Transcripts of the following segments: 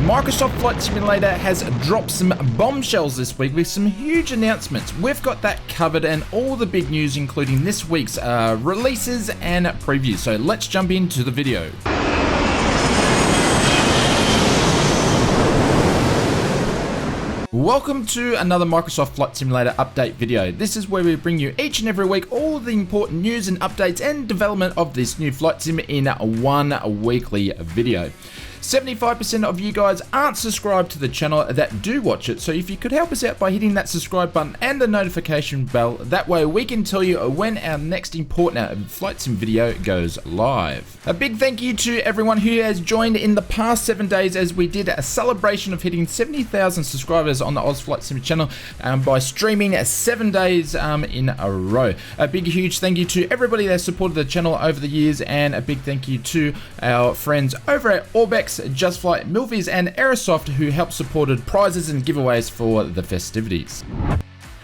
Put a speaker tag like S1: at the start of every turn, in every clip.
S1: Microsoft Flight Simulator has dropped some bombshells this week with some huge announcements. We've got that covered and all the big news, including this week's releases and previews. So let's jump into the video. Welcome to another Microsoft Flight Simulator update video. This is where we bring you each and every week all the important news and updates and development of this new flight sim in one weekly video. 75% of you guys aren't subscribed to the channel that do watch it, so if you could help us out by hitting that subscribe button and the notification bell, that way we can tell you when our next important flight sim video goes live. A big thank you to everyone who has joined in the past 7 days as we did a celebration of hitting 70,000 subscribers on the Oz Flight Sim channel by streaming 7 days in a row. A big huge thank you to everybody that supported the channel over the years, and a big thank you to our friends over at Orbex, Just Flight, Milvies and Aerosoft who helped supported prizes and giveaways for the festivities.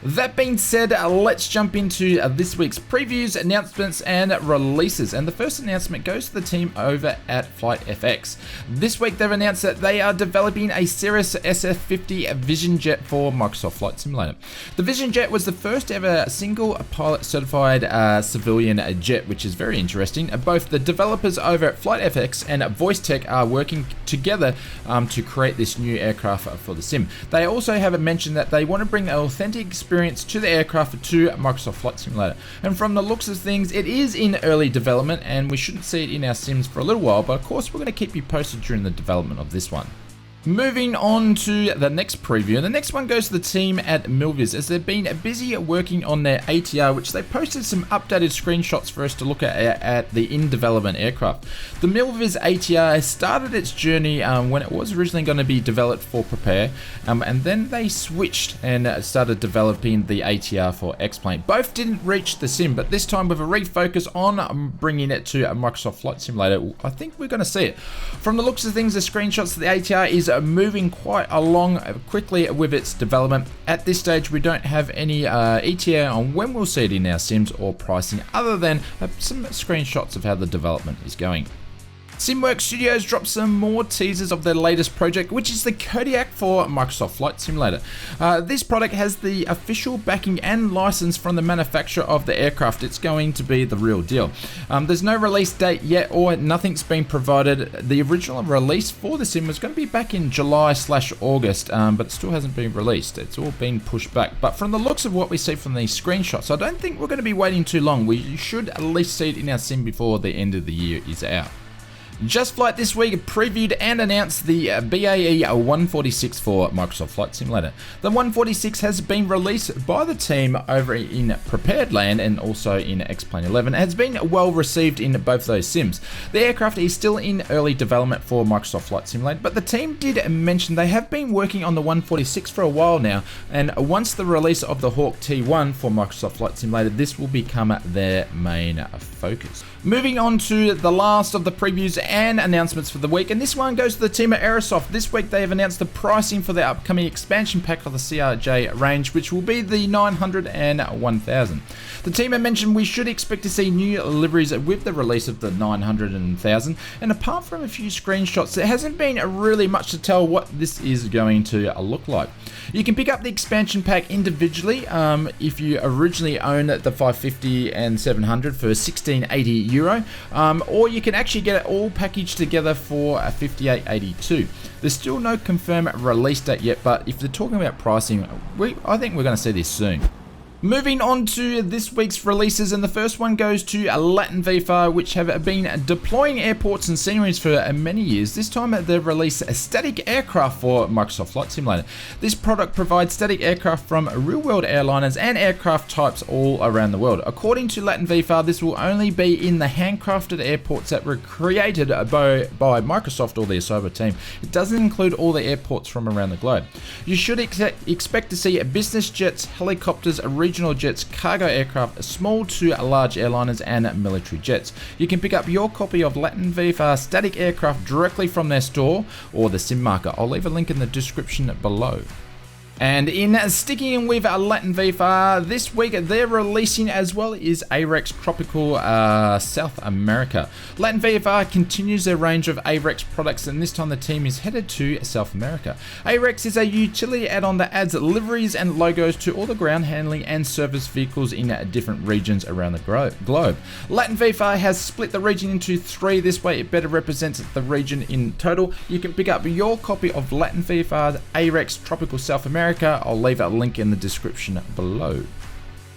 S1: That being said, let's jump into this week's previews, announcements and releases. And the first announcement goes to the team over at FlightFX. This week they've announced that they are developing a Cirrus SF50 Vision Jet for Microsoft Flight Simulator. The Vision Jet was the first ever single pilot certified civilian jet, which is very interesting. Both the developers over at FlightFX and VoiceTech are working together to create this new aircraft for the sim. They also have mentioned that they want to bring an authentic experience to the aircraft to Microsoft Flight Simulator. And from the looks of things, it is in early development and we shouldn't see it in our sims for a little while, but of course we're going to keep you posted during the development of this one. Moving on to the next preview, and the next one goes to the team at Milvies as they've been busy working on their ATR, which they posted some updated screenshots for us to look at the in-development aircraft. The Milvies ATR has started its journey when it was originally going to be developed for Prepare, and then they switched and started developing the ATR for X-Plane. Both didn't reach the sim, but this time with a refocus on bringing it to Microsoft Flight Simulator, I think we're going to see it. From the looks of things, the screenshots of the ATR is moving quite along quickly with its development. At this stage we don't have any ETA on when we'll see it in our sims or pricing, other than some screenshots of how the development is going. SimWorks Studios dropped some more teasers of their latest project, which is the Kodiak for Microsoft Flight Simulator. This product has the official backing and license from the manufacturer of the aircraft. It's going to be the real deal. There's no release date yet, or nothing's been provided. The original release for the sim was going to be back in July/August, but it still hasn't been released. It's all been pushed back. But from the looks of what we see from these screenshots, I don't think we're going to be waiting too long. We should at least see it in our sim before the end of the year is out. Just Flight this week previewed and announced the BAE 146 for Microsoft Flight Simulator. The 146 has been released by the team over in Prepared Land and also in X-Plane 11. It has been well received in both those sims. The aircraft is still in early development for Microsoft Flight Simulator, but the team did mention they have been working on the 146 for a while now, and once the release of the Hawk T1 for Microsoft Flight Simulator, this will become their main focus. Moving on to the last of the previews and announcements for the week, and this one goes to the team at Aerosoft. This week they have announced the pricing for the upcoming expansion pack of the CRJ range, which will be the 900 and 1000. The team have mentioned we should expect to see new liveries with the release of the 900 and 1000, and apart from a few screenshots, there hasn't been really much to tell what this is going to look like. You can pick up the expansion pack individually if you originally own the 550 and 700 for 1680 euro, or you can actually get it all packaged together for 5882. There's still no confirmed release date yet, but if they're talking about pricing, I think we're going to see this soon. Moving on to this week's releases, and the first one goes to Latin VFR, which have been deploying airports and sceneries for many years. This time they've released a static aircraft for Microsoft Flight Simulator. This product provides static aircraft from real-world airliners and aircraft types all around the world. According to Latin VFR, this will only be in the handcrafted airports that were created by Microsoft or their cyber team. It doesn't include all the airports from around the globe. You should expect to see business jets, helicopters, regional jets, cargo aircraft, small to large airliners and military jets. You can pick up your copy of Latin VFR static aircraft directly from their store or the sim marker. I'll leave a link in the description below. And in sticking with Latin VFR, this week they're releasing as well is Ahrex Tropical South America. Latin VFR continues their range of Ahrex products, and this time the team is headed to South America. Ahrex is a utility add-on that adds liveries and logos to all the ground handling and service vehicles in different regions around the globe. Latin VFR has split the region into 3. This way it better represents the region in total. You can pick up your copy of Latin VFR Ahrex Tropical South America. I'll leave a link in the description below.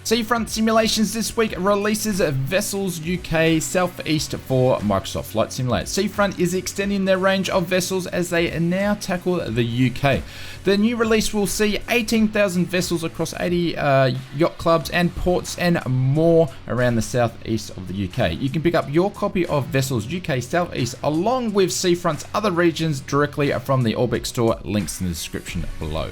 S1: Seafront Simulations this week releases Vessels UK Southeast for Microsoft Flight Simulator. Seafront is extending their range of vessels as they now tackle the UK. The new release will see 18,000 vessels across 80 yacht clubs and ports and more around the southeast of the UK. You can pick up your copy of Vessels UK Southeast along with Seafront's other regions directly from the Orbex store, links in the description below.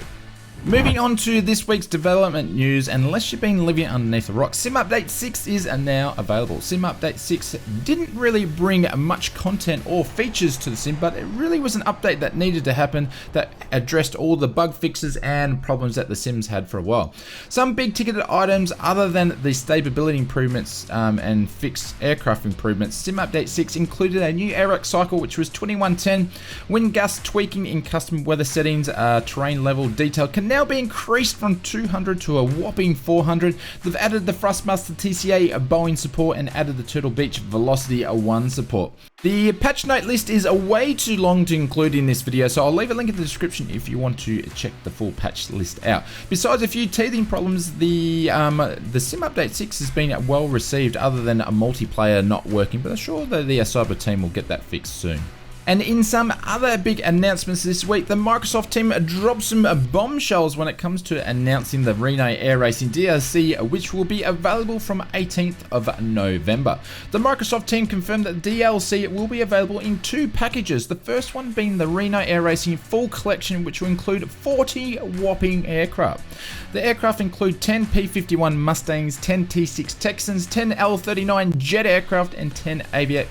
S1: Moving on to this week's development news, unless you've been living underneath a rock, Sim Update 6 is now available. Sim Update 6 didn't really bring much content or features to the sim, but it really was an update that needed to happen that addressed all the bug fixes and problems that the sims had for a while. Some big ticketed items other than the stability improvements and fixed aircraft improvements, Sim Update 6 included a new airlock cycle which was 2110, wind gust tweaking in custom weather settings, terrain level detail can now be increased from 200 to a whopping 400. They've added the Thrustmaster TCA Boeing support and added the Turtle Beach Velocity 1 support. The patch note list is way too long to include in this video, so I'll leave a link in the description if you want to check the full patch list out. Besides a few teething problems, the Sim Update 6 has been well received other than a multiplayer not working, but I'm sure that the Cyber team will get that fixed soon. And in some other big announcements this week, the Microsoft team dropped some bombshells when it comes to announcing the Reno Air Racing DLC, which will be available from 18th of November. The Microsoft team confirmed that DLC will be available in 2 packages, the first one being the Reno Air Racing full collection, which will include 40 whopping aircraft. The aircraft include 10 P-51 Mustangs, 10 T-6 Texans, 10 L-39 jet aircraft, and 10 Aviate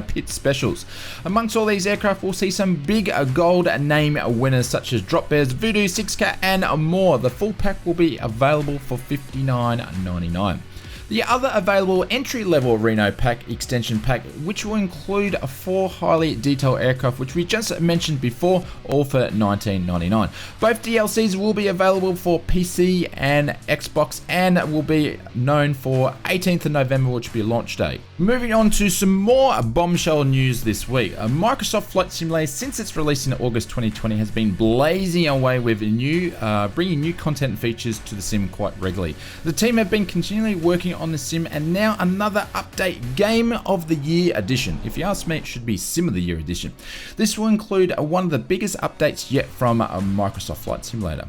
S1: Pit Specials. Amongst all these aircraft, we'll see some big gold name winners such as Drop Bears, Voodoo, 6K, and more. The full pack will be available for $59.99. The other available entry-level Reno pack, extension pack, which will include 4 highly detailed aircraft, which we just mentioned before, all for $19.99. Both DLCs will be available for PC and Xbox and will be known for 18th of November, which will be launch day. Moving on to some more bombshell news this week. Microsoft Flight Simulator, since its release in August 2020, has been blazing away with bringing new content and features to the sim quite regularly. The team have been continually working on the sim, and now another update, Game of the Year edition. If you ask me, it should be Sim of the Year edition. This will include one of the biggest updates yet from Microsoft Flight Simulator.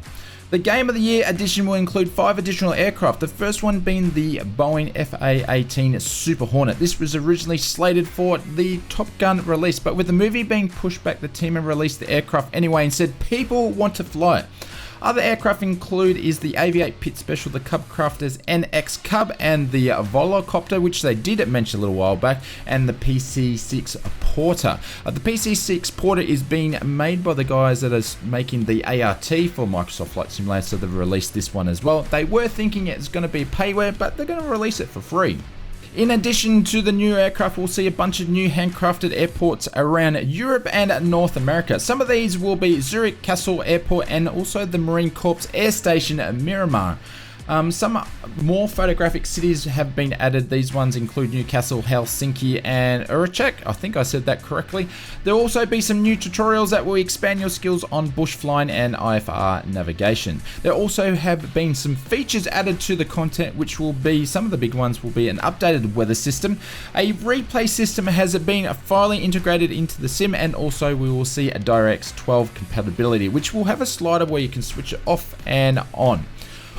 S1: The Game of the Year edition will include 5 additional aircraft, the first one being the Boeing FA-18 Super Hornet. This was originally slated for the Top Gun release, but with the movie being pushed back, the team have released the aircraft anyway and said people want to fly it. Other aircraft include is the Aviate Pit Special, the Cub Crafters NX Cub, and the Volocopter, which they did mention a little while back, and the PC-6 Porter. The PC-6 Porter is being made by the guys that are making the ART for Microsoft Flight Simulator, so they've released this one as well. They were thinking it's going to be payware, but they're going to release it for free. In addition to the new aircraft, we'll see a bunch of new handcrafted airports around Europe and North America. Some of these will be Zurich Kassel Airport and also the Marine Corps Air Station Miramar. Some more photographic cities have been added. These ones include Newcastle, Helsinki, and Urachek. I think I said that correctly. There will also be some new tutorials that will expand your skills on bush flying and IFR navigation. There also have been some features added to the content, which will be, some of the big ones will be an updated weather system. A replay system has been finally integrated into the sim, and also we will see a DirectX 12 compatibility, which will have a slider where you can switch it off and on.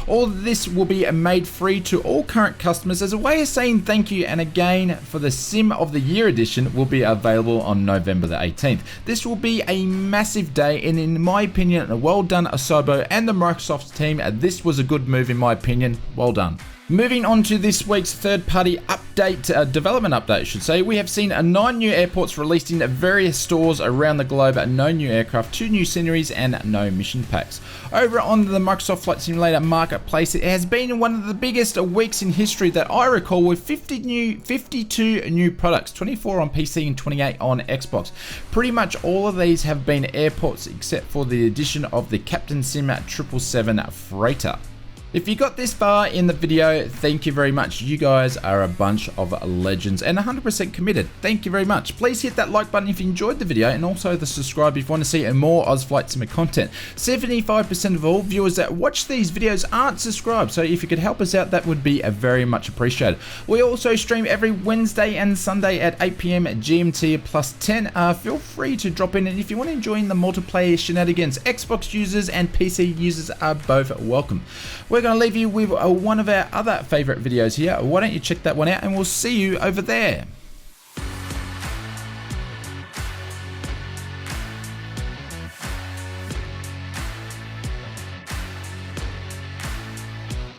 S1: All of this will be made free to all current customers as a way of saying thank you, and again for the Sim of the Year edition will be available on November the 18th. This will be a massive day, and in my opinion, well done Asobo and the Microsoft team. This was a good move in my opinion. Well done. Moving on to this week's third-party update. development update, I should say. We have seen 9 new airports released in various stores around the globe, no new aircraft, 2 new sceneries, and no mission packs. Over on the Microsoft Flight Simulator Marketplace, it has been one of the biggest weeks in history that I recall, with 52 new products, 24 on PC and 28 on Xbox. Pretty much all of these have been airports except for the addition of the Captain Sim 777 Freighter. If you got this far in the video, thank you very much. You guys are a bunch of legends and 100% committed. Thank you very much. Please hit that like button if you enjoyed the video, and also the subscribe if you want to see more Oz Flight Simmer content. 75% of all viewers that watch these videos aren't subscribed, so if you could help us out, that would be very much appreciated. We also stream every Wednesday and Sunday at 8 PM GMT plus 10. Feel free to drop in, and if you want to join the multiplayer shenanigans, Xbox users and PC users are both welcome. We're going to leave you with one of our other favorite videos here. Why don't you check that one out, and we'll see you over there.